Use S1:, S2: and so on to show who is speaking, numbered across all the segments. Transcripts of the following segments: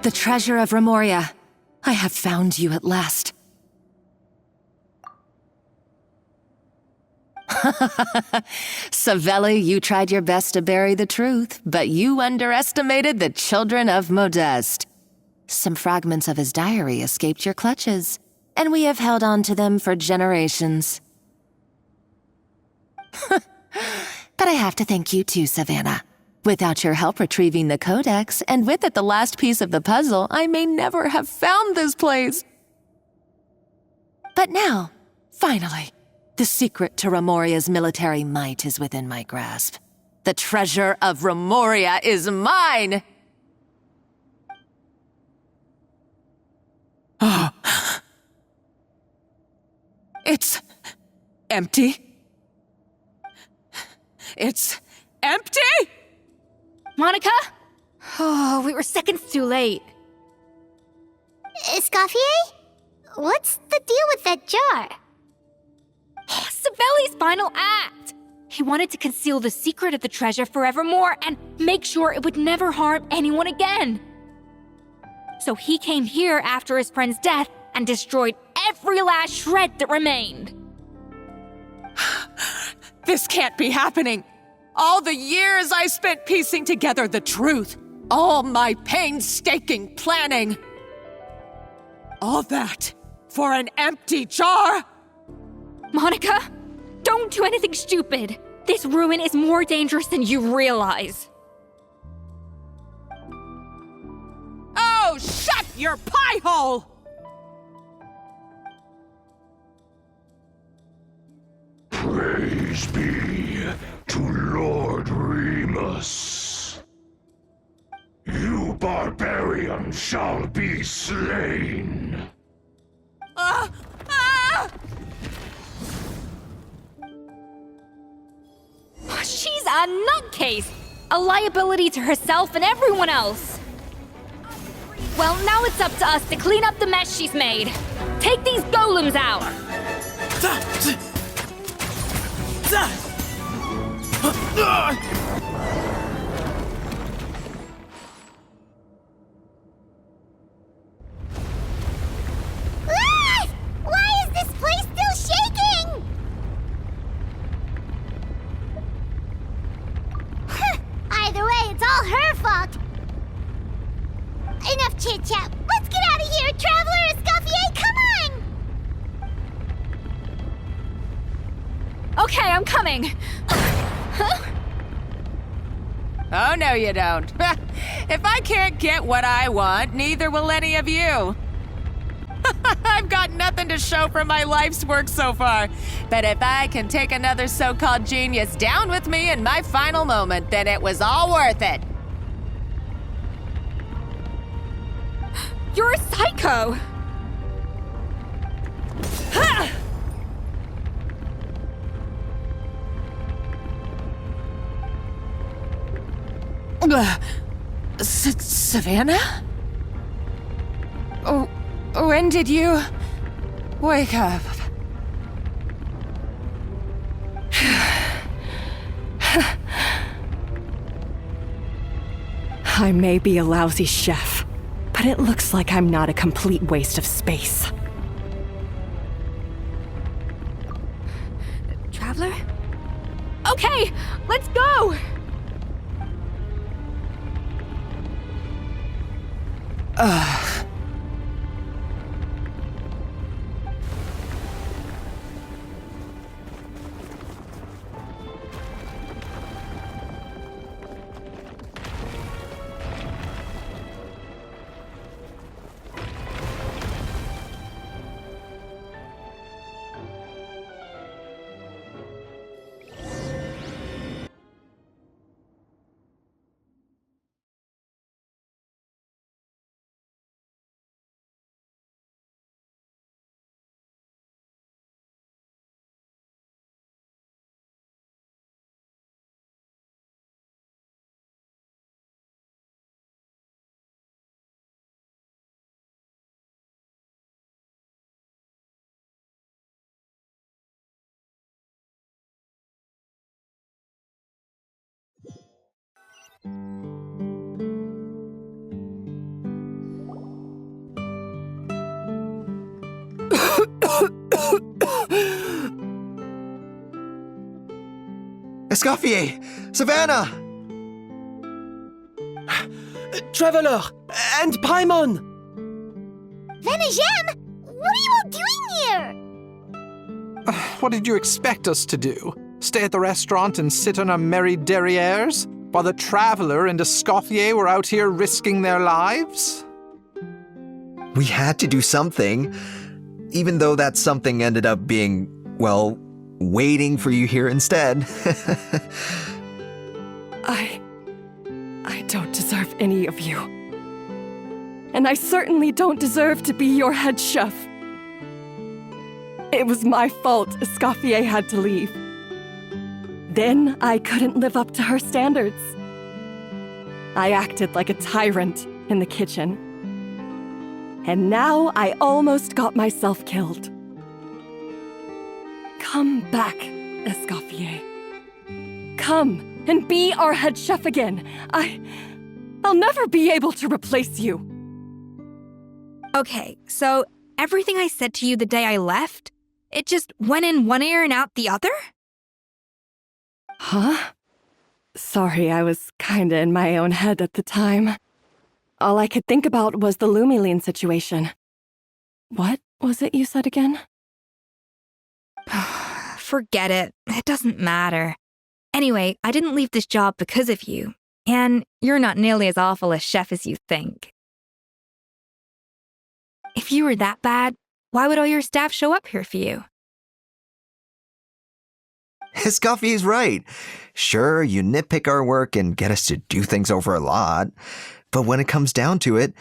S1: The treasure of Remoria. I have found you at last. Savelli, you tried your best to bury the truth, but you underestimated the children of Modeste. Some fragments of his diary escaped your clutches, and we have held on to them for generations. But I have to thank you too, Savannah. Without your help retrieving the codex, and with it the last piece of the puzzle, I may never have found this place. But now, finally, the secret to Remoria's military might is within my grasp. The treasure of Remoria is mine! Oh. It's empty. It's empty?
S2: Monica? Oh, we were seconds too late.
S3: Escoffier? What's the deal with that jar?
S2: Savelli's final act! He wanted to conceal the secret of the treasure forevermore and make sure it would never harm anyone again. So he came here after his friend's death and destroyed every last shred that remained.
S1: This can't be happening! All the years I spent piecing together the truth, all my painstaking planning. All that for an empty jar?
S2: Monica, don't do anything stupid. This ruin is more dangerous than you realize.
S1: Oh, shut your pie hole!
S4: Praise be to Lord Remus. You barbarian shall be slain.
S2: She's a nutcase! A liability to herself and everyone else. Well, now it's up to us to clean up the mess she's made. Take these golems out!
S3: Ah! Why is this place still shaking? Either way, it's all her fault. Enough chit-chat. Let's get out of here, Traveler Escoffier, come on!
S2: Okay, I'm coming.
S1: Oh, no you don't. If I can't get what I want, neither will any of you. I've got nothing to show for my life's work so far. But if I can take another so-called genius down with me in my final moment, then it was all worth it.
S2: You're a psycho! Ha!
S1: Savannah? Oh, when did you wake up?
S5: I may be a lousy chef, but it looks like I'm not a complete waste of space.
S2: Traveler? Okay, let's go!
S6: Escoffier! Savannah!
S7: Traveler! And Paimon!
S3: Venejem! What are you all doing here?
S8: What did you expect us to do? Stay at the restaurant and sit on our merry derrieres? While the Traveler and Escoffier were out here risking their lives?
S6: We had to do something, even though that something ended up being, well, waiting for you here instead.
S5: I don't deserve any of you. And I certainly don't deserve to be your head chef. It was my fault Escoffier had to leave. Then I couldn't live up to her standards. I acted like a tyrant in the kitchen. And now I almost got myself killed. Come back, Escoffier. Come and be our head chef again. I'll never be able to replace you.
S2: Okay, so everything I said to you the day I left, it just went in one ear and out the other?
S5: Huh? Sorry, I was kinda in my own head at the time. All I could think about was the Lumiline situation. What was it you said again?
S2: Forget it. It doesn't matter. Anyway, I didn't leave this job because of you. And you're not nearly as awful a chef as you think. If you were that bad, why would all your staff show up here for you?
S6: Escoffier's right. Sure, you nitpick our work and get us to do things over a lot. But when it comes down to it,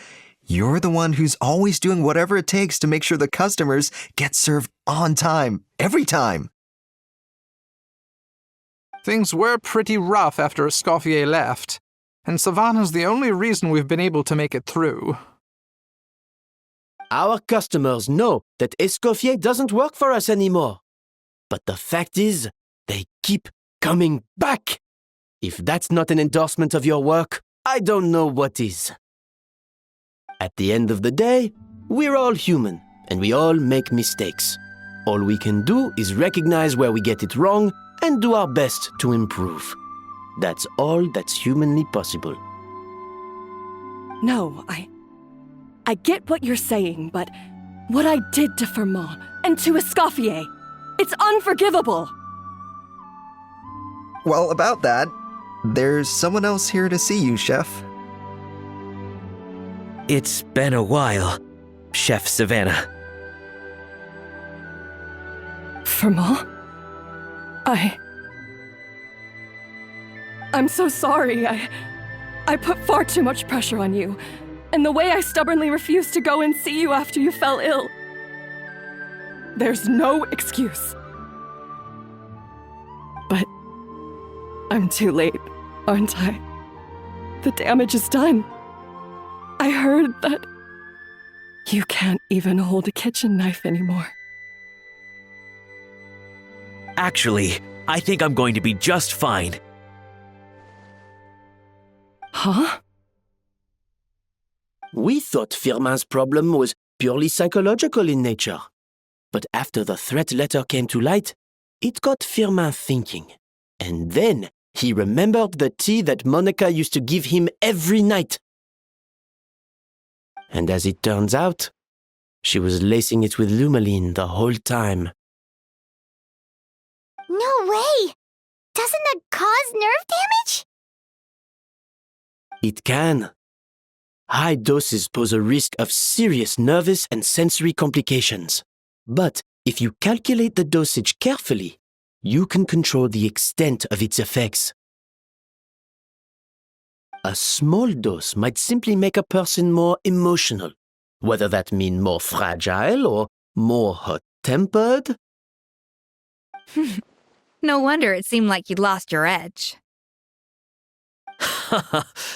S6: you're the one who's always doing whatever it takes to make sure the customers get served on time, every time.
S8: Things were pretty rough after Escoffier left, and Savannah's the only reason we've been able to make it through.
S7: Our customers know that Escoffier doesn't work for us anymore. But the fact is, they keep coming back. If that's not an endorsement of your work, I don't know what is. At the end of the day, we're all human, and we all make mistakes. All we can do is recognize where we get it wrong and do our best to improve. That's all that's humanly possible.
S5: No, I get what you're saying, but what I did to Firmin and to Escoffier, it's unforgivable.
S6: Well, about that, there's someone else here to see you, Chef.
S9: It's been a while, Chef Savannah.
S5: Firmin? I'm so sorry. I put far too much pressure on you. And the way I stubbornly refused to go and see you after you fell ill. There's no excuse. But I'm too late, aren't I? The damage is done. I heard that you can't even hold a kitchen knife anymore.
S9: Actually, I think I'm going to be just fine.
S5: Huh?
S7: We thought Firmin's problem was purely psychological in nature. But after the threat letter came to light, it got Firmin thinking. And then he remembered the tea that Monica used to give him every night. And as it turns out, she was lacing it with Lumiline the whole time.
S3: No way! Doesn't that cause nerve damage?
S7: It can. High doses pose a risk of serious nervous and sensory complications. But if you calculate the dosage carefully, you can control the extent of its effects. A small dose might simply make a person more emotional, whether that means more fragile or more hot-tempered.
S2: No wonder it seemed like you'd lost your edge.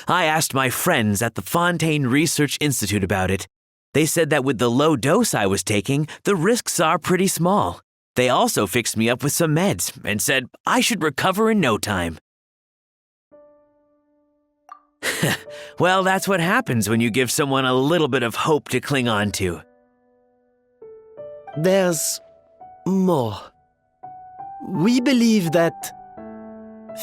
S9: I asked my friends at the Fontaine Research Institute about it. They said that with the low dose I was taking, the risks are pretty small. They also fixed me up with some meds and said I should recover in no time. Well, that's what happens when you give someone a little bit of hope to cling on to.
S7: There's more. We believe that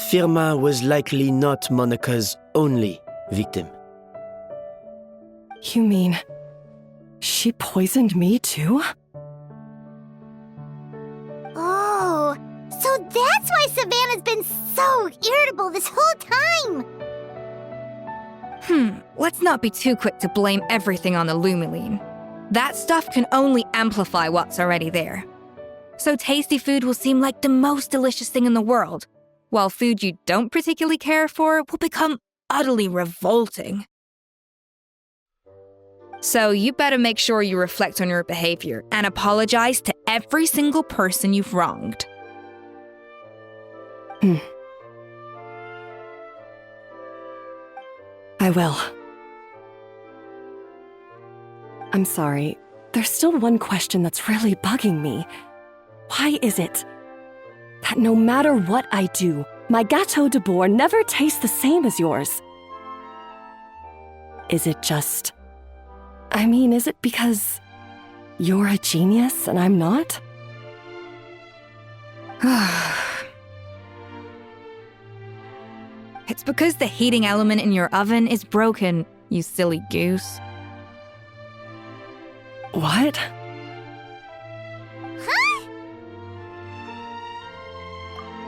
S7: Firma was likely not Monica's only victim.
S5: You mean she poisoned me too?
S3: Oh, so that's why Savannah's been so irritable this whole time!
S2: Let's not be too quick to blame everything on the Lumiline. That stuff can only amplify what's already there. So tasty food will seem like the most delicious thing in the world, while food you don't particularly care for will become utterly revolting. So you better make sure you reflect on your behavior and apologize to every single person you've wronged.
S5: I will. I'm sorry. There's still one question that's really bugging me. Why is it that no matter what I do, my Gâteau de Bourg never tastes the same as yours? Is it just... is it because you're a genius and I'm not?
S2: It's because the heating element in your oven is broken, you silly goose.
S5: What?
S3: Huh?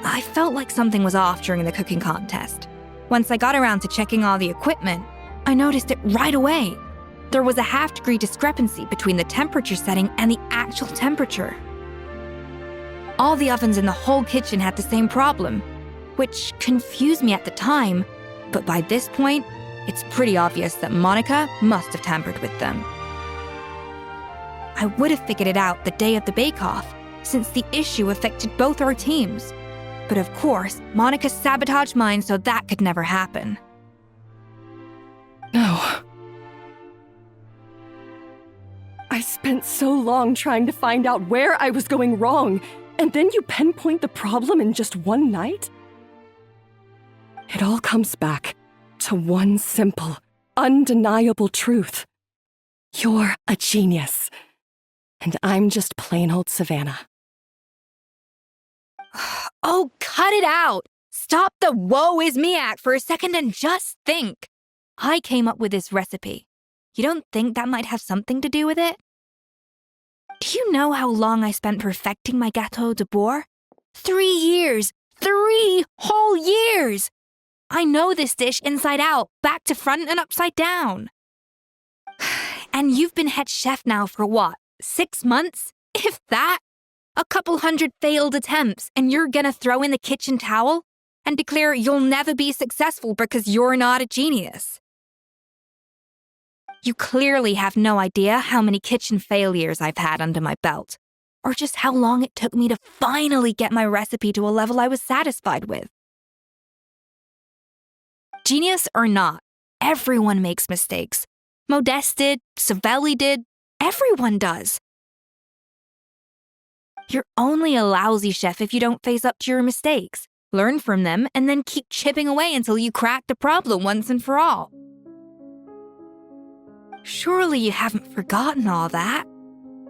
S2: I felt like something was off during the cooking contest. Once I got around to checking all the equipment, I noticed it right away. There was a half-degree discrepancy between the temperature setting and the actual temperature. All the ovens in the whole kitchen had the same problem, which confused me at the time, but by this point, it's pretty obvious that Monica must have tampered with them. I would have figured it out the day of the bake-off, since the issue affected both our teams. But of course, Monica sabotaged mine so that could never happen.
S5: No. I spent so long trying to find out where I was going wrong, and then you pinpoint the problem in just one night? It all comes back to one simple, undeniable truth. You're a genius, and I'm just plain old Savannah.
S2: Oh, cut it out! Stop the woe is me act for a second and just think. I came up with this recipe. You don't think that might have something to do with it? Do you know how long I spent perfecting my Gâteau de Bourg? 3 years! 3 whole years! I know this dish inside out, back to front and upside down. And you've been head chef now for what, 6 months? If that? A couple hundred failed attempts, and you're gonna throw in the kitchen towel and declare you'll never be successful because you're not a genius. You clearly have no idea how many kitchen failures I've had under my belt, or just how long it took me to finally get my recipe to a level I was satisfied with. Genius or not, everyone makes mistakes. Modeste did, Savelli did, everyone does. You're only a lousy chef if you don't face up to your mistakes, learn from them, and then keep chipping away until you crack the problem once and for all. Surely you haven't forgotten all that.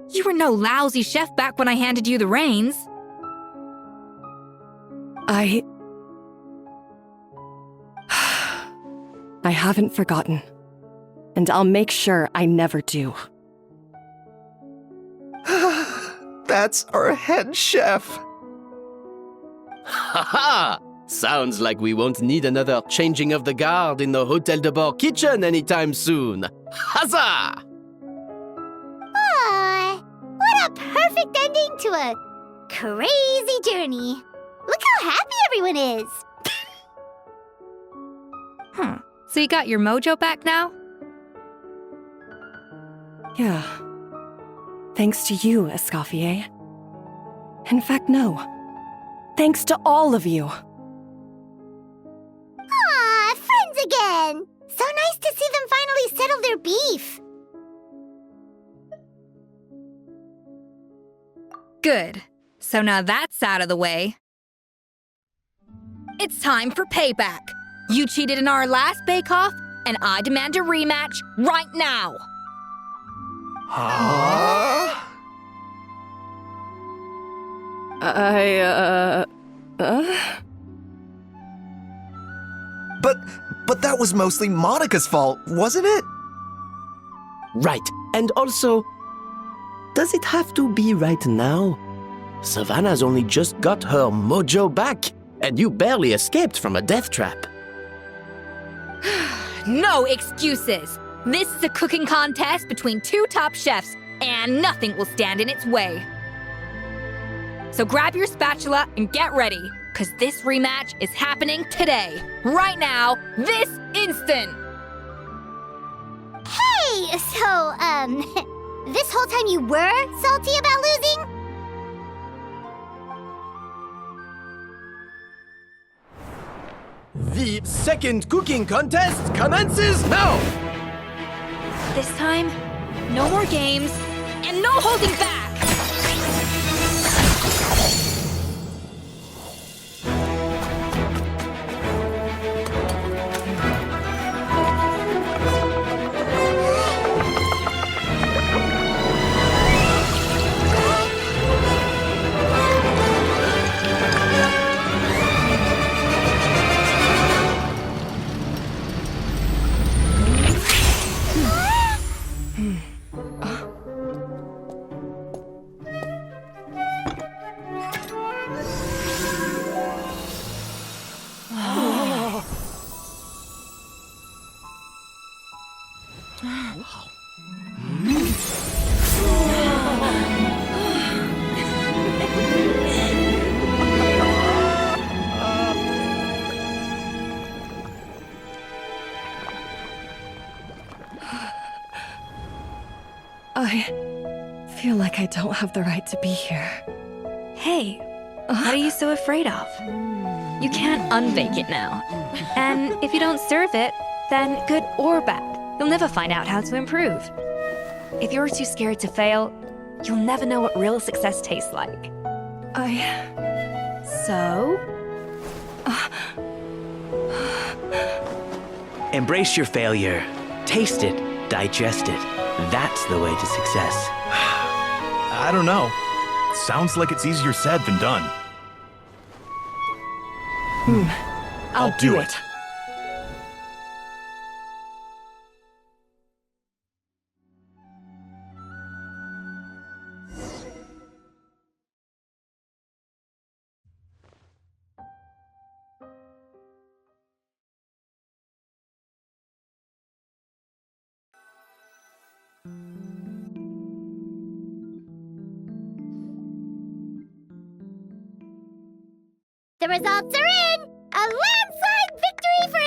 S2: You were no lousy chef back when I handed you the reins.
S5: I haven't forgotten, and I'll make sure I never do.
S6: That's our head chef.
S7: Haha! Sounds like we won't need another changing of the guard in the Hôtel de Bord kitchen anytime soon. Huzzah!
S3: Aw, what a perfect ending to a crazy journey. Look how happy everyone is.
S2: So you got your mojo back now?
S5: Yeah. Thanks to you, Escoffier. In fact, no. Thanks to all of you.
S3: Aw, friends again. So nice to see them finally settle their beef.
S2: Good. So now that's out of the way. It's time for payback. You cheated in our last bake-off, and I demand a rematch right now.
S6: Huh? But that was mostly Monica's fault, wasn't it?
S7: Right. And also, does it have to be right now? Savannah's only just got her mojo back, and you barely escaped from a death trap.
S2: No excuses! This is a cooking contest between two top chefs, and nothing will stand in its way. So grab your spatula and get ready, because this rematch is happening today, right now, this instant!
S3: Hey, so, this whole time you were salty about losing?
S7: The second cooking contest commences now!
S2: This time, no more games, and no holding back!
S5: I feel like I don't have the right to be here.
S2: Hey, what are you so afraid of? You can't unbake it now. And if you don't serve it, then good or bad, you'll never find out how to improve. If you're too scared to fail, you'll never know what real success tastes like. So?
S9: Embrace your failure. Taste it. Digest it. That's the way to success.
S10: I don't know. Sounds like it's easier said than done.
S5: I'll do it.
S3: The results are in! A landslide victory for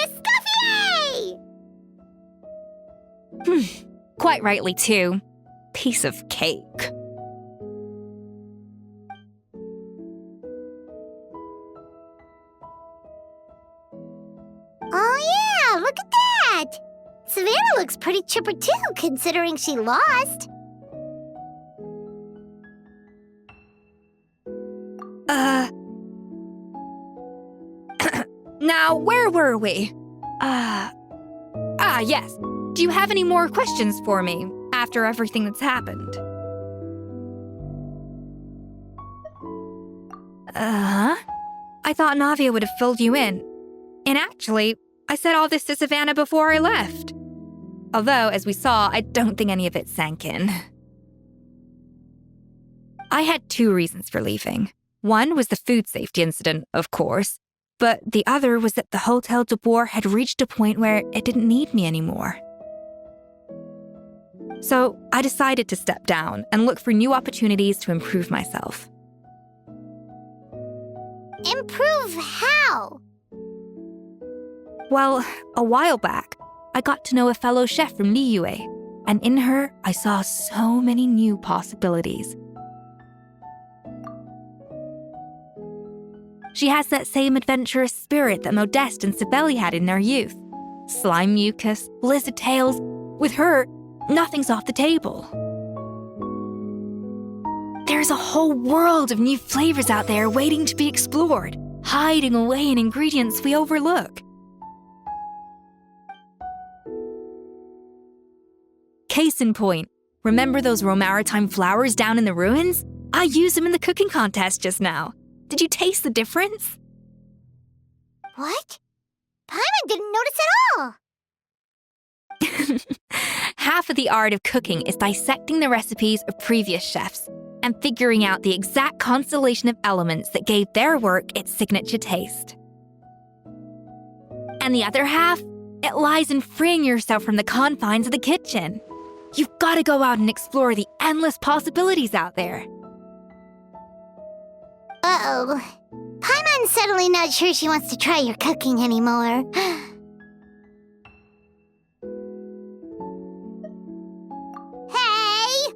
S3: Escoffier!
S2: Quite rightly, too. Piece of cake.
S3: Oh yeah, look at that! Savannah looks pretty chipper too, considering she lost.
S2: Now, where were we? Yes. Do you have any more questions for me after everything that's happened? I thought Navia would have filled you in. And actually, I said all this to Savannah before I left. Although, as we saw, I don't think any of it sank in. I had two reasons for leaving. One was the food safety incident, of course, but the other was that the Hotel de Boer had reached a point where it didn't need me anymore. So I decided to step down and look for new opportunities to improve myself.
S3: Improve how?
S2: Well, a while back, I got to know a fellow chef from Liyue, and in her, I saw so many new possibilities. She has that same adventurous spirit that Modeste and Sibeli had in their youth. Slime mucus, lizard tails. With her, nothing's off the table. There's a whole world of new flavors out there waiting to be explored, hiding away in ingredients we overlook. Case in point, remember those Romaritime flowers down in the ruins? I used them in the cooking contest just now. Did you taste the difference?
S3: What? Paimon didn't notice at all.
S2: Half of the art of cooking is dissecting the recipes of previous chefs and figuring out the exact constellation of elements that gave their work its signature taste. And the other half, it lies in freeing yourself from the confines of the kitchen. You've got to go out and explore the endless possibilities out there.
S3: Uh-oh. Paimon's suddenly not sure she wants to try your cooking anymore. Hey!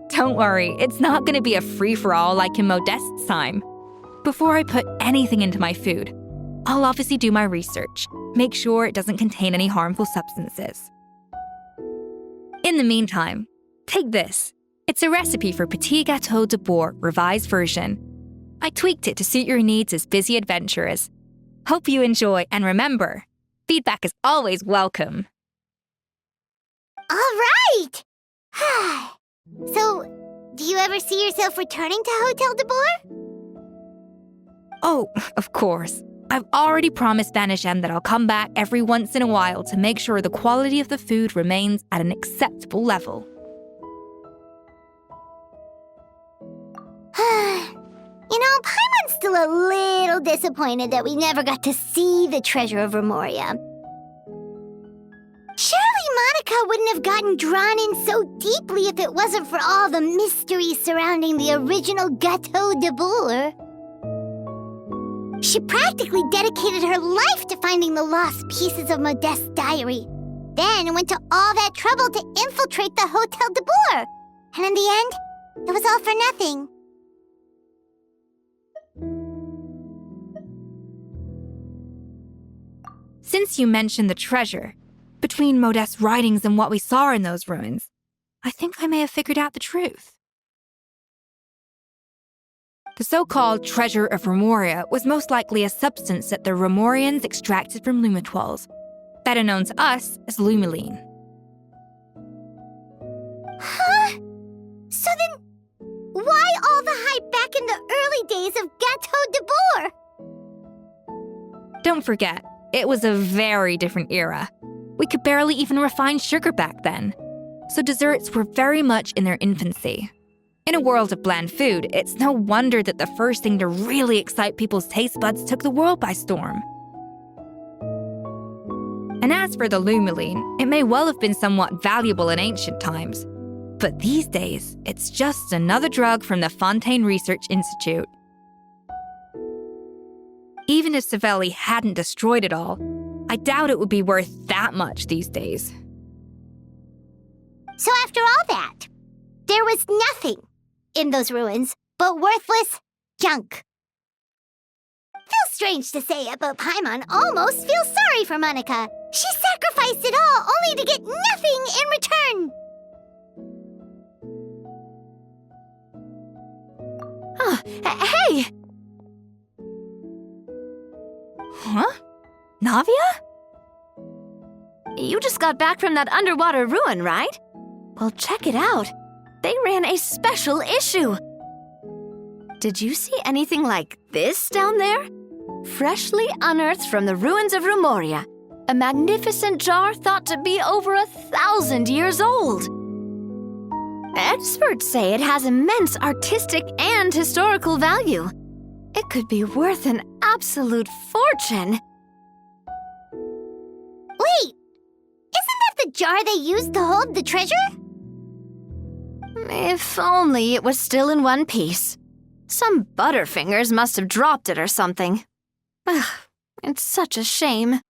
S2: Don't worry, it's not going to be a free-for-all like in Modeste's time. Before I put anything into my food, I'll obviously do my research, make sure it doesn't contain any harmful substances. In the meantime, take this. It's a recipe for Petit Gâteau de Bourg revised version. I tweaked it to suit your needs as busy adventurers. Hope you enjoy, and remember, feedback is always welcome.
S3: All right! So, do you ever see yourself returning to Hotel de Bourg?
S2: Oh, of course. I've already promised Vanishem that I'll come back every once in a while to make sure the quality of the food remains at an acceptable level.
S3: You know, Paimon's still a little disappointed that we never got to see the treasure of Remoria. Surely Monica wouldn't have gotten drawn in so deeply if it wasn't for all the mystery surrounding the original Gâteau de Bourg. She practically dedicated her life to finding the lost pieces of Modeste's diary, then went to all that trouble to infiltrate the Hotel de Bourg. And in the end, it was all for nothing.
S2: Since you mentioned the treasure, between Modeste's writings and what we saw in those ruins, I think I may have figured out the truth. The so-called treasure of Remoria was most likely a substance that the Remorians extracted from lumitoids, better known to us as lumiline.
S3: Huh? So then, why all the hype back in the early days of Gâteau de Bourg?
S2: Don't forget, it was a very different era. We could barely even refine sugar back then, so desserts were very much in their infancy. In a world of bland food, it's no wonder that the first thing to really excite people's taste buds took the world by storm. And as for the lumiline, it may well have been somewhat valuable in ancient times. But these days, it's just another drug from the Fontaine Research Institute. Even if Savelli hadn't destroyed it all, I doubt it would be worth that much these days.
S3: So after all that, there was nothing in those ruins but worthless junk. Feels strange to say it, but Paimon almost feels sorry for Monica. She sacrificed it all only to get nothing in return.
S2: Hey! Huh? Navia?
S11: You just got back from that underwater ruin, right? Well, check it out. They ran a special issue. Did you see anything like this down there? Freshly unearthed from the ruins of Remoria, a magnificent jar thought to be over 1,000 years old. Experts say it has immense artistic and historical value. It could be worth an absolute fortune.
S3: Wait, isn't that the jar they used to hold the treasure?
S11: If only it was still in one piece. Some butterfingers must have dropped it or something. Ugh, it's such a shame.